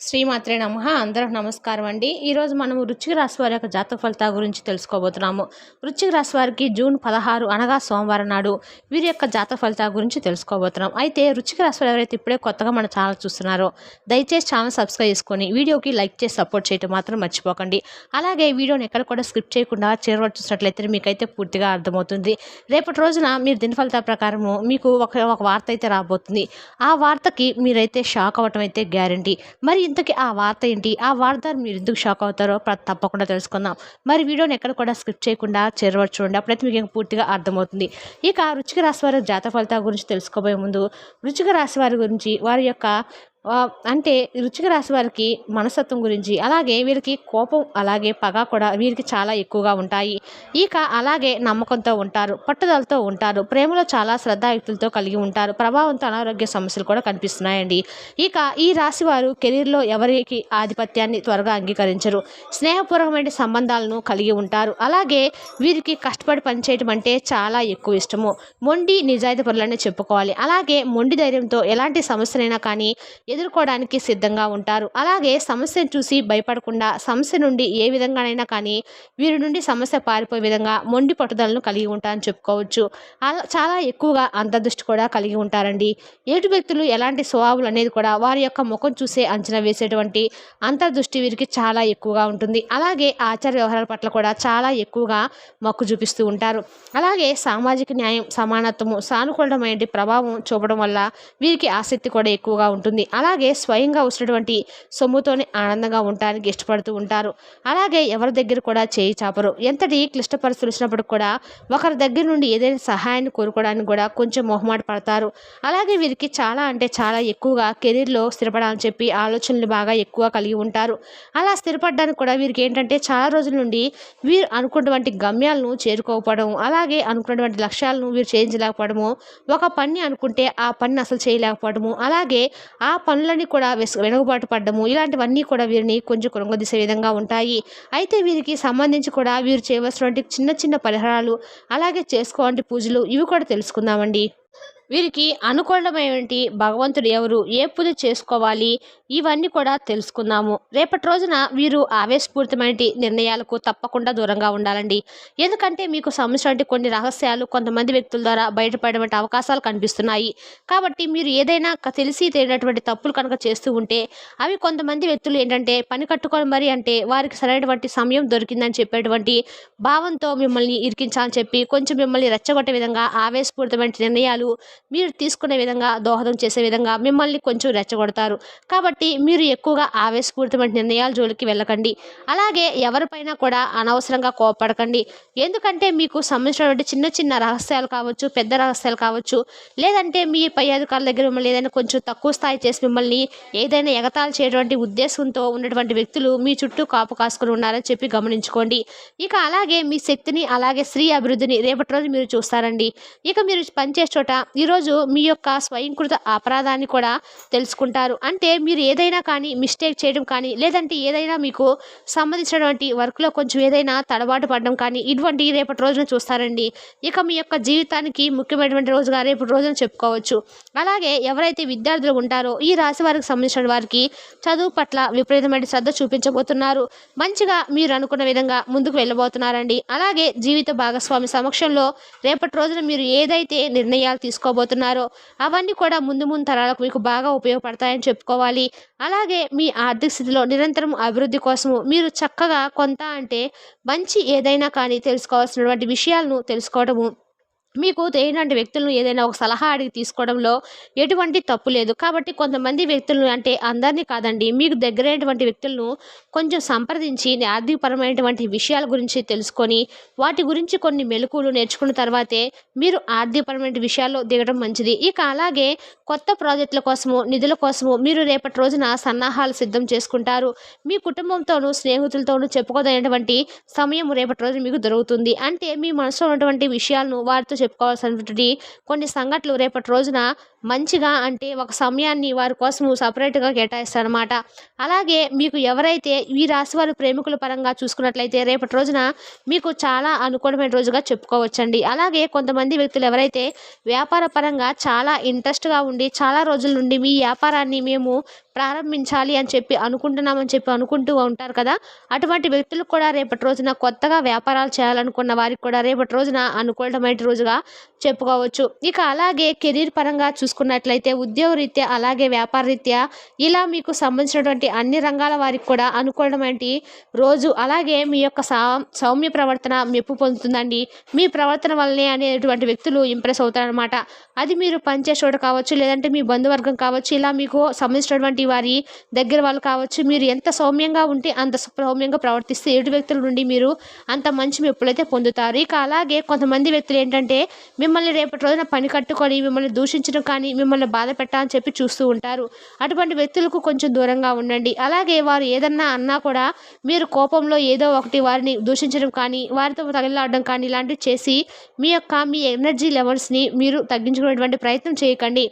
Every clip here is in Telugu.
శ్రీమాత్రే నమః. అందరికి నమస్కారం అండి. ఈరోజు మనము వృశ్చిక రాశి వారి యొక్క జాతక ఫలితాల గురించి తెలుసుకోబోతున్నాము. వృశ్చిక రాశి వారికి జూన్ 16 అనగా సోమవారం నాడు వీరి యొక్క జాతక ఫలితాల గురించి తెలుసుకోబోతున్నాం. అయితే వృశ్చిక రాశి వారు ఎవరైతే ఇప్పుడే కొత్తగా మన ఛానల్ చూస్తున్నారో దయచేసి ఛానల్ సబ్స్క్రైబ్ చేసుకొని వీడియోకి లైక్ చేసి సపోర్ట్ చేయడం మాత్రం మర్చిపోకండి. అలాగే వీడియోని ఎక్కడ కూడా స్కిప్ చేయకుండా చివరి వరకు చూసినట్లయితే మీకైతే పూర్తిగా అర్థమవుతుంది. రేపటి రోజున మీరు దీని ఫలితాల ప్రకారము మీకు ఒక వార్త అయితే రాబోతుంది. ఆ వార్తకి మీరైతే షాక్ అవ్వటం అయితే గ్యారంటీ. మరి ఇంతకీ ఆ వార్త ఏంటి? ఆ వార్త మీరు ఎందుకు షాక్ అవుతారో తప్పకుండా తెలుసుకుందాం. మరి వీడియోని ఎక్కడ కూడా స్కిప్ చేయకుండా చివరి వరకు చూడండి. అప్పుడైతే మీకు ఇంకా పూర్తిగా అర్థమవుతుంది. ఇక వృశ్చిక రాశి వారి జాతక ఫలితాల గురించి తెలుసుకోబోయే ముందు వృశ్చిక రాశి వారి గురించి వారి యొక్క అంటే వృశ్చిక రాశి వారికి మనస్తత్వం గురించి, అలాగే వీరికి కోపం, అలాగే పగ కూడా వీరికి చాలా ఎక్కువగా ఉంటాయి. ఇక అలాగే నమ్మకంతో ఉంటారు, పట్టుదలతో ఉంటారు, ప్రేమలో చాలా శ్రద్ధాయుక్తులతో కలిగి ఉంటారు. ప్రభావంతో అనారోగ్య సమస్యలు కూడా కనిపిస్తున్నాయండి. ఇక ఈ రాశి వారు కెరీర్లో ఎవరికి ఆధిపత్యాన్ని త్వరగా అంగీకరించరు. స్నేహపూర్వకమైన సంబంధాలను కలిగి ఉంటారు. అలాగే వీరికి కష్టపడి పనిచేయడం అంటే చాలా ఎక్కువ ఇష్టము. మొండి నిజాయితీ పరులనే చెప్పుకోవాలి. అలాగే మొండి ధైర్యంతో ఎలాంటి సమస్యనైనా కానీ ఎదుర్కోవడానికి సిద్ధంగా ఉంటారు. అలాగే సమస్యను చూసి భయపడకుండా సమస్య నుండి ఏ విధంగానైనా కానీ వీరి నుండి సమస్య పారిపోయే విధంగా మొండి పట్టుదలను కలిగి ఉంటారని చెప్పుకోవచ్చు. చాలా ఎక్కువగా అంతర్దృష్టి కూడా కలిగి ఉంటారండి. ఎదుటి వ్యక్తులు ఎలాంటి స్వభావాలు అనేది కూడా వారి యొక్క ముఖం చూసే అంచనా వేసేటువంటి అంతర్దృష్టి వీరికి చాలా ఎక్కువగా ఉంటుంది. అలాగే ఆచార వ్యవహారాల పట్ల కూడా చాలా ఎక్కువగా మొక్కు చూపిస్తూ ఉంటారు. అలాగే సామాజిక న్యాయం, సమానత్వము, సానుకూలమైన ప్రభావం చూపడం వల్ల వీరికి ఆసక్తి కూడా ఎక్కువగా ఉంటుంది. అలాగే స్వయంగా వచ్చినటువంటి సొమ్ముతోనే ఆనందంగా ఉండడానికి ఇష్టపడుతూ ఉంటారు. అలాగే ఎవరి దగ్గర కూడా చేయి చాపరు. ఎంతటి క్లిష్ట పరిస్థితులు వచ్చినప్పుడు కూడా ఒకరి దగ్గర నుండి ఏదైనా సహాయాన్ని కోరుకోవడానికి కూడా కొంచెం మొహమాట పడతారు. అలాగే వీరికి చాలా అంటే చాలా ఎక్కువగా కెరీర్లో స్థిరపడాలని చెప్పి ఆలోచనలు బాగా ఎక్కువ కలిగి ఉంటారు. అలా స్థిరపడడానికి కూడా వీరికి ఏంటంటే చాలా రోజుల నుండి వీరు అనుకున్నటువంటి గమ్యాలను చేరుకోకపోవడం, అలాగే అనుకున్నటువంటి లక్ష్యాలను వీరు చేయించలేకపోవడము, ఒక పని అనుకుంటే ఆ పని అసలు చేయలేకపోవడము, అలాగే ఆ పనులని కూడా వెనుకబాటు పడ్డము, ఇలాంటివన్నీ కూడా వీరిని కొంచెం కృంగదీసే విధంగా ఉంటాయి. అయితే వీరికి సంబంధించి కూడా వీరు చేయవలసినటువంటి చిన్న చిన్న పరిహారాలు, అలాగే చేసుకోవాలంటే పూజలు, ఇవి కూడా తెలుసుకుందామండి. వీరికి అనుకూలమైనటువంటి భగవంతుడు ఎవరు, ఏ పూజ చేసుకోవాలి, ఇవన్నీ కూడా తెలుసుకుందాము. రేపటి రోజున వీరు ఆవేశపూరితమైన నిర్ణయాలకు తప్పకుండా దూరంగా ఉండాలండి. ఎందుకంటే మీకు సంబంధించిన కొన్ని రహస్యాలు కొంతమంది వ్యక్తుల ద్వారా బయటపడే అవకాశాలు కనిపిస్తున్నాయి. కాబట్టి మీరు ఏదైనా తెలిసి తెలియనటువంటి తప్పులు కనుక చేస్తూ ఉంటే అవి కొంతమంది వ్యక్తులు ఏంటంటే పని కట్టుకొని మరి అంటే వారికి సరైనటువంటి సమయం దొరికిందని చెప్పేటువంటి భావంతో మిమ్మల్ని ఇరికించాలని చెప్పి కొంచెం మిమ్మల్ని రెచ్చగొట్టే విధంగా ఆవేశపూరితమైన నిర్ణయాలు మీరు తీసుకునే విధంగా దోహదం చేసే విధంగా మిమ్మల్ని కొంచెం రెచ్చగొడతారు. కాబట్టి మీరు ఎక్కువగా ఆవేశపూరితమైన నిర్ణయాల జోలికి వెళ్ళకండి. అలాగే ఎవరిపైనా కూడా అనవసరంగా కోపపడకండి. ఎందుకంటే మీకు సంబంధించినటువంటి చిన్న చిన్న రహస్యాలు కావచ్చు, పెద్ద రహస్యాలు కావచ్చు, లేదంటే మీ పై అధికారుల దగ్గర మిమ్మల్ని ఏదైనా కొంచెం తక్కువ స్థాయి చేసి మిమ్మల్ని ఏదైనా ఎగతాళి చేయటువంటి ఉద్దేశంతో ఉన్నటువంటి వ్యక్తులు మీ చుట్టూ కాపు కాసుకుని ఉన్నారని చెప్పి గమనించుకోండి. ఇక అలాగే మీ శక్తిని, అలాగే స్త్రీ అభివృద్ధిని రేపటి రోజు మీరు చూస్తారండి. ఇక మీరు పనిచేసే చోట ఈరోజు మీ యొక్క స్వయంకృత అపరాధాన్ని కూడా తెలుసుకుంటారు. అంటే మీరు ఏదైనా కానీ మిస్టేక్ చేయడం కానీ, లేదంటే ఏదైనా మీకు సంబంధించినటువంటి వర్క్లో కొంచెం ఏదైనా తడబాటు పడడం కానీ, ఇటువంటి రేపటి రోజున చూస్తారండి. ఇక మీ యొక్క జీవితానికి ముఖ్యమైనటువంటి రోజుగా రేపటి రోజున చెప్పుకోవచ్చు. అలాగే ఎవరైతే విద్యార్థులు ఉంటారో ఈ రాశి వారికి సంబంధించిన వారికి చదువు పట్ల విపరీతమైన శ్రద్ధ చూపించబోతున్నారు. మంచిగా మీరు అనుకున్న విధంగా ముందుకు వెళ్ళబోతున్నారండి. అలాగే జీవిత భాగస్వామి సమక్షంలో రేపటి రోజున మీరు ఏదైతే నిర్ణయాలు తీసుకోబోతున్నారో అవన్నీ కూడా ముందు ముందు తరాలకు మీకు బాగా ఉపయోగపడతాయని చెప్పుకోవాలి. అలాగే మీ ఆర్థిక స్థితిలో నిరంతరం అభివృద్ధి కోసము మీరు చక్కగా కొంత అంటే మంచి ఏదైనా కానీ తెలుసుకోవాల్సినటువంటి విషయాలను తెలుసుకోవడము, మీకు తెలియనటువంటి వ్యక్తులను ఏదైనా ఒక సలహా అడిగి తీసుకోవడంలో ఎటువంటి తప్పు లేదు. కాబట్టి కొంతమంది వ్యక్తులను అంటే అందరినీ కాదండి, మీకు దగ్గరైనటువంటి వ్యక్తులను కొంచెం సంప్రదించి ఆర్థికపరమైనటువంటి విషయాల గురించి తెలుసుకొని వాటి గురించి కొన్ని మెలకువలు నేర్చుకున్న తర్వాతే మీరు ఆర్థికపరమైన విషయాల్లో దిగడం మంచిది. ఇక అలాగే కొత్త ప్రాజెక్టుల కోసము, నిధుల కోసము మీరు రేపటి రోజున సన్నాహాలు సిద్ధం చేసుకుంటారు. మీ కుటుంబంతోనూ స్నేహితులతోనూ చెప్పుకోదైనటువంటి సమయం రేపటి రోజు మీకు దొరుకుతుంది. అంటే మీ మనసులో ఉన్నటువంటి విషయాలను వారితో చెప్పుకోవాల్సినటువంటి కొన్ని సంఘటనలు రేపటి రోజున మంచిగా అంటే ఒక సమయాన్ని వారి కోసం సపరేట్‌గా కేటాయిస్తారనమాట. అలాగే మీకు ఎవరైతే ఈ రాశి వారు ప్రేమికుల పరంగా చూసుకున్నట్లయితే రేపటి రోజున మీకు చాలా అనుకూలమైన రోజుగా చెప్పుకోవచ్చండి. అలాగే కొంతమంది వ్యక్తులు ఎవరైతే వ్యాపార పరంగా చాలా ఇంట్రెస్ట్‌గా ఉండి చాలా రోజుల నుండి మీ వ్యాపారాన్ని మేము ప్రారంభించాలి అని చెప్పి అనుకుంటున్నామని చెప్పి అనుకుంటూ ఉంటారు కదా! అటువంటి వ్యక్తులకు కూడా రేపటి రోజున కొత్తగా వ్యాపారాలు చేయాలనుకున్న వారికి కూడా రేపటి రోజున అనుకూలమైన రోజుగా చెప్పుకోవచ్చు. ఇక అలాగే కెరీర్ పరంగా చూసుకున్నట్లయితే ఉద్యోగరీత్యా అలాగే వ్యాపార రీత్యా ఇలా మీకు సంబంధించినటువంటి అన్ని రంగాల వారికి కూడా అనుకూలమైన రోజు. అలాగే మీ యొక్క సౌమ్య ప్రవర్తన మెప్పు పొందుతుందండి. మీ ప్రవర్తన వల్లనే అనేటువంటి వ్యక్తులు ఇంప్రెస్ అవుతారనమాట. అది మీరు పనిచేసే చోట కావచ్చు, లేదంటే మీ బంధువర్గం కావచ్చు, ఇలా మీకు సంబంధించినటువంటి వారి దగ్గర వాళ్ళు కావచ్చు. మీరు ఎంత సౌమ్యంగా ఉంటే అంత సౌమ్యంగా ప్రవర్తిస్తే ఎదుటి వ్యక్తుల నుండి మీరు అంత మంచి మెప్పులైతే పొందుతారు. ఇక అలాగే కొంతమంది వ్యక్తులు ఏంటంటే మిమ్మల్ని రేపటి రోజున పని కట్టుకొని మిమ్మల్ని దూషించడం కానీ, మిమ్మల్ని బాధ పెట్టాలని చెప్పి చూస్తూ ఉంటారు. అటువంటి వ్యక్తులకు కొంచెం దూరంగా ఉండండి. అలాగే వారు ఏదన్నా అన్నా కూడా మీరు కోపంలో ఏదో ఒకటి వారిని దూషించడం కానీ, వారితో తగిలాడడం కానీ ఇలాంటివి చేసి మీ ఎనర్జీ లెవెల్స్‌ని మీరు తగ్గించుకునేటువంటి ప్రయత్నం చేయకండి.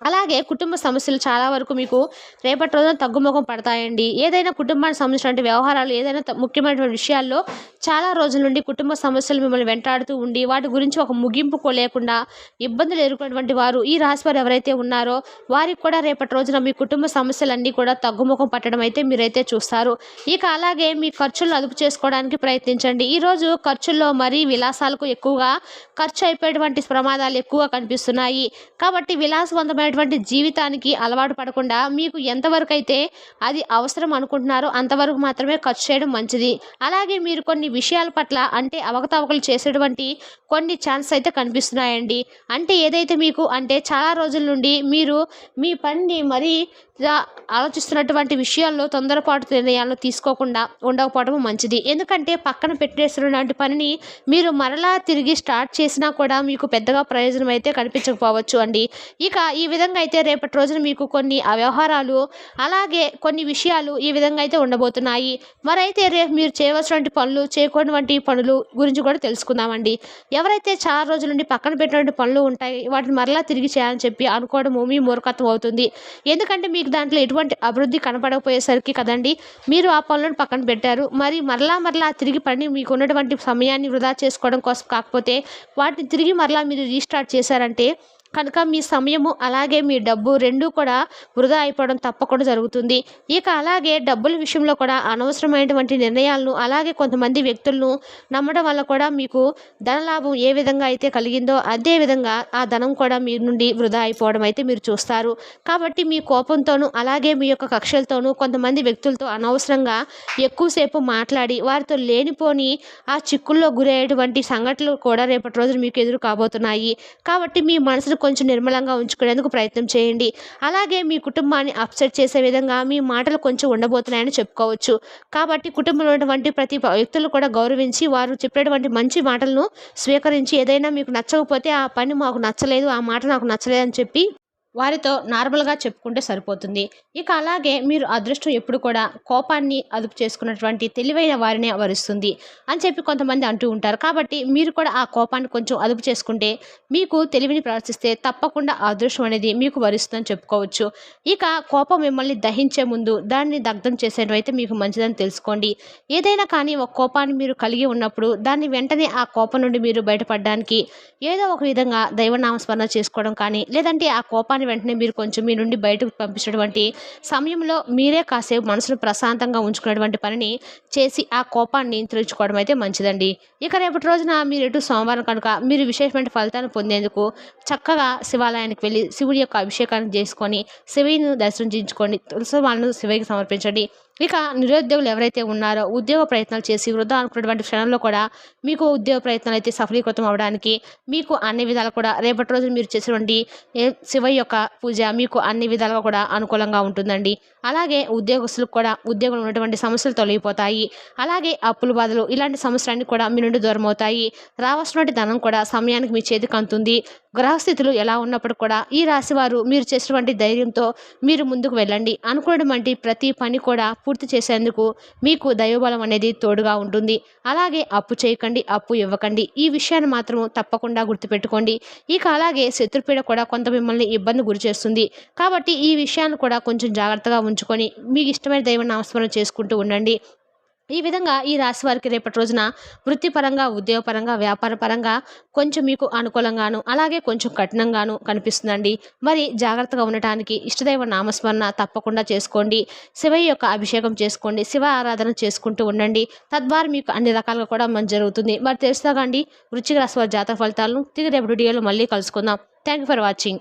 అలాగే కుటుంబ సమస్యలు చాలా వరకు మీకు రేపటి రోజున తగ్గుముఖం పడతాయండి. ఏదైనా కుటుంబానికి సంబంధించినటువంటి వ్యవహారాలు ఏదైనా ముఖ్యమైనటువంటి విషయాల్లో చాలా రోజుల నుండి కుటుంబ సమస్యలు మిమ్మల్ని వెంటాడుతూ ఉండి వాటి గురించి ఒక ముగింపు లేకుండా ఇబ్బందులు ఎదుర్కొన్నటువంటి వారు ఈ రాశి వారు ఎవరైతే ఉన్నారో వారికి కూడా రేపటి రోజున మీ కుటుంబ సమస్యలన్నీ కూడా తగ్గుముఖం పట్టడం అయితే మీరైతే చూస్తారు. ఇక అలాగే మీ ఖర్చులను అదుపు చేసుకోవడానికి ప్రయత్నించండి. ఈరోజు ఖర్చుల్లో మరీ విలాసాలకు ఎక్కువగా ఖర్చు అయిపోయేటువంటి ప్రమాదాలు ఎక్కువగా కనిపిస్తున్నాయి. కాబట్టి విలాసవంతమైన జీవితానికి అలవాటు పడకుండా మీకు ఎంతవరకు అయితే అది అవసరం అనుకుంటున్నారో అంతవరకు మాత్రమే ఖర్చు చేయడం మంచిది. అలాగే మీరు కొన్ని విషయాల పట్ల అంటే అవకతవకలు చేసేటువంటి కొన్ని ఛాన్సెస్ అయితే కనిపిస్తున్నాయండి. అంటే ఏదైతే మీకు అంటే చాలా రోజుల నుండి మీరు మీ పనిని మరీ ఆలోచిస్తున్నటువంటి విషయాల్లో తొందరపాటు నిర్ణయాలు తీసుకోకుండా ఉండకపోవడం మంచిది. ఎందుకంటే పక్కన పెట్టేస్తున్నటువంటి పనిని మీరు మరలా తిరిగి స్టార్ట్ చేసినా కూడా మీకు పెద్దగా ప్రయోజనం అయితే కనిపించకపోవచ్చు అండి. ఇక ఈ విధంగా అయితే రేపటి రోజున మీకు కొన్ని వ్యవహారాలు అలాగే కొన్ని విషయాలు ఈ విధంగా అయితే ఉండబోతున్నాయి. మరైతే రేపు మీరు చేయవలసినటువంటి పనులు చేయకూడనటువంటి పనులు గురించి కూడా తెలుసుకుందామండి. ఎవరైతే చాలా రోజుల నుండి పక్కన పెట్టినటువంటి పనులు ఉంటాయి వాటిని మరలా తిరిగి చేయాలని చెప్పి అనుకోవడము మీ మూర్ఖత్వం అవుతుంది. ఎందుకంటే మీకు దాంట్లో ఎటువంటి అభివృద్ధి కనపడకపోయేసరికి కదండి మీరు ఆ పనులను పక్కన పెట్టారు. మరి మరలా తిరిగి పని మీకు ఉన్నటువంటి సమయాన్ని వృధా చేసుకోవడం కోసం కాకపోతే వాటిని తిరిగి మరలా మీరు రీస్టార్ట్ చేశారంటే కనుక మీ సమయము అలాగే మీ డబ్బు రెండూ కూడా వృధా అయిపోవడం తప్పకుండా జరుగుతుంది. ఇక అలాగే డబ్బుల విషయంలో కూడా అనవసరమైనటువంటి నిర్ణయాలను అలాగే కొంతమంది వ్యక్తులను నమ్మడం వల్ల కూడా మీకు ధనలాభం ఏ విధంగా అయితే కలిగిందో అదే విధంగా ఆ ధనం కూడా మీ నుండి వృధా అయిపోవడం అయితే మీరు చూస్తారు. కాబట్టి మీ కోపంతోనూ అలాగే మీ యొక్క కక్షలతోనూ కొంతమంది వ్యక్తులతో అనవసరంగా ఎక్కువసేపు మాట్లాడి వారితో లేనిపోని ఆ చిక్కుల్లో గురయ్యేటువంటి సంఘటనలు కూడా రేపటి రోజున మీకు ఎదురు కాబోతున్నాయి. కాబట్టి మీ మనసును కొంచెం నిర్మలంగా ఉంచుకునేందుకు ప్రయత్నం చేయండి. అలాగే మీ కుటుంబాన్ని అప్సెట్ చేసే విధంగా మీ మాటలు కొంచెం ఉండబోతున్నాయని చెప్పుకోవచ్చు. కాబట్టి కుటుంబంలో ఉన్నటువంటి ప్రతి వ్యక్తులు కూడా గౌరవించి వారు చెప్పేటువంటి మంచి మాటలను స్వీకరించి ఏదైనా మీకు నచ్చకపోతే ఆ పని మాకు నచ్చలేదు, ఆ మాట నాకు నచ్చలేదు అని చెప్పి వారితో నార్మల్గా చెప్పుకుంటే సరిపోతుంది. ఇక అలాగే మీరు అదృష్టం ఎప్పుడు కూడా కోపాన్ని అదుపు చేసుకున్నటువంటి తెలివైన వారినే వరిస్తుంది అని చెప్పి కొంతమంది అంటూ ఉంటారు. కాబట్టి మీరు కూడా ఆ కోపాన్ని కొంచెం అదుపు చేసుకుంటే మీకు తెలివిని ప్రవర్తిస్తే తప్పకుండా ఆ అదృష్టం అనేది మీకు వరిస్తుందని చెప్పుకోవచ్చు. ఇక కోపం మిమ్మల్ని దహించే ముందు దాన్ని దగ్ధం చేసేయడం అయితే మీకు మంచిదని తెలుసుకోండి. ఏదైనా కానీ ఒక కోపాన్ని మీరు కలిగి ఉన్నప్పుడు దాన్ని వెంటనే ఆ కోపం నుండి మీరు బయటపడడానికి ఏదో ఒక విధంగా దైవనామస్మరణ చేసుకోవడం కానీ లేదంటే ఆ కోపాన్ని వెంటనే మీరు కొంచెం మీ నుండి బయటకు పంపించినటువంటి సమయంలో మీరే కాసేపు మనసును ప్రశాంతంగా ఉంచుకునేటువంటి పనిని చేసి ఆ కోపాన్ని నియంత్రించుకోవడం అయితే మంచిదండి. ఇక రేపటి రోజున మీరు ఎటు సోమవారం కనుక మీరు విశేషమైన ఫలితాన్ని పొందేందుకు చక్కగా శివాలయానికి వెళ్ళి శివుడి యొక్క అభిషేకాన్ని చేసుకొని శివుని దర్శించుకోండి. తులసి మాలను శివుడికి సమర్పించండి. ఇక నిరుద్యోగులు ఎవరైతే ఉన్నారో ఉద్యోగ ప్రయత్నాలు చేసి వృధా అనుకున్నటువంటి క్షణంలో కూడా మీకు ఉద్యోగ ప్రయత్నాలు అయితే సఫలీకృతం అవ్వడానికి మీకు అన్ని విధాలు కూడా రేపటి రోజు మీరు చేసేటువంటి శివ యొక్క పూజ మీకు అన్ని విధాలుగా కూడా అనుకూలంగా ఉంటుందండి. అలాగే ఉద్యోగస్తులకు కూడా ఉద్యోగంలో ఉన్నటువంటి సమస్యలు తొలగిపోతాయి. అలాగే అప్పుల బాధలు ఇలాంటి సమస్యలన్నీ కూడా మీ నుండి దూరం అవుతాయి. రావాల్సినటువంటి ధనం కూడా సమయానికి మీ చేతికి అందుతుంది. గ్రహస్థితులు ఎలా ఉన్నప్పుడు కూడా ఈ రాశి వారు మీరు చేసినటువంటి ధైర్యంతో మీరు ముందుకు వెళ్ళండి. అనుకున్నటువంటి ప్రతి పని కూడా పూర్తి చేసేందుకు మీకు దైవబలం అనేది తోడుగా ఉంటుంది. అలాగే అప్పు చేయకండి, అప్పు ఇవ్వకండి. ఈ విషయాన్ని మాత్రం తప్పకుండా గుర్తుపెట్టుకోండి. ఇక అలాగే శత్రుపీడ కూడా కొంత మిమ్మల్ని ఇబ్బంది గురి చేస్తుంది. కాబట్టి ఈ విషయాన్ని కూడా కొంచెం జాగ్రత్తగా ఉంచుకొని మీకు ఇష్టమైన దైవ నామస్మరణ చేసుకుంటూ ఉండండి. ఈ విధంగా ఈ రాశి వారికి రేపటి రోజున వృత్తిపరంగా, ఉద్యోగపరంగా, వ్యాపార పరంగా కొంచెం మీకు అనుకూలంగాను, అలాగే కొంచెం కఠినంగాను కనిపిస్తుందండి. మరి జాగ్రత్తగా ఉండటానికి ఇష్టదైవ నామస్మరణ తప్పకుండా చేసుకోండి. శివయ్య యొక్క అభిషేకం చేసుకోండి. శివ ఆరాధన చేసుకుంటూ ఉండండి. తద్వారా మీకు అన్ని రకాలుగా కూడా మంచి జరుగుతుంది. మరి తెలుస్తాగా అండి వృశ్చిక రాశి వారి జాతక ఫలితాలను తిరిగి రేపటి వీడియోలో మళ్ళీ కలుసుకుందాం. Thank you for watching.